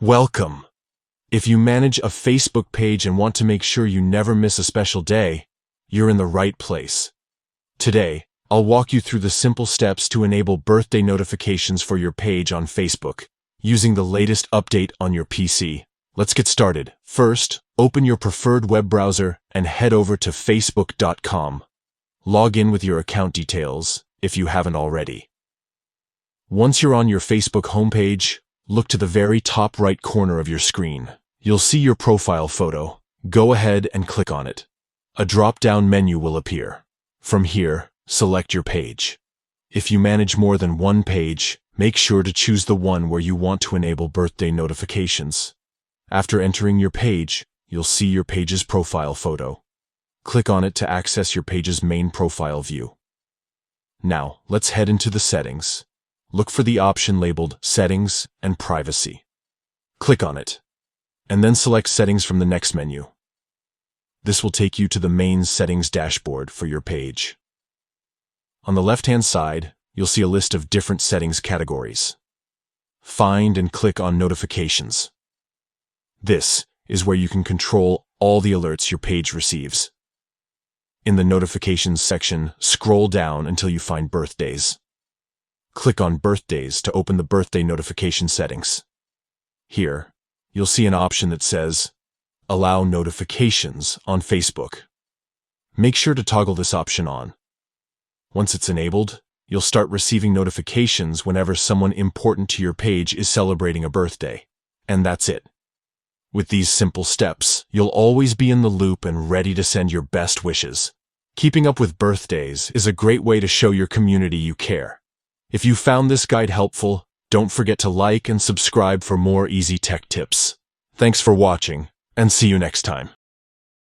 Welcome! If you manage a Facebook page and want to make sure you never miss a special day, you're in the right place. Today, I'll walk you through the simple steps to enable birthday notifications for your page on Facebook, using the latest update on your PC. Let's get started. First, open your preferred web browser and head over to facebook.com. Log in with your account details, if you haven't already. Once you're on your Facebook homepage, look to the very top right corner of your screen. You'll see your profile photo. Go ahead and click on it. A drop-down menu will appear. From here, select your page. If you manage more than one page, make sure to choose the one where you want to enable birthday notifications. After entering your page, you'll see your page's profile photo. Click on it to access your page's main profile view. Now, let's head into the settings. Look for the option labeled Settings and Privacy. Click on it, and then select Settings from the next menu. This will take you to the main settings dashboard for your page. On the left-hand side, you'll see a list of different settings categories. Find and click on Notifications. This is where you can control all the alerts your page receives. In the Notifications section, scroll down until you find Birthdays. Click on Birthdays to open the birthday notification settings. Here, you'll see an option that says, Allow Notifications on Facebook. Make sure to toggle this option on. Once it's enabled, you'll start receiving notifications whenever someone important to your page is celebrating a birthday. And that's it. With these simple steps, you'll always be in the loop and ready to send your best wishes. Keeping up with birthdays is a great way to show your community you care. If you found this guide helpful, don't forget to like and subscribe for more easy tech tips. Thanks for watching, and see you next time.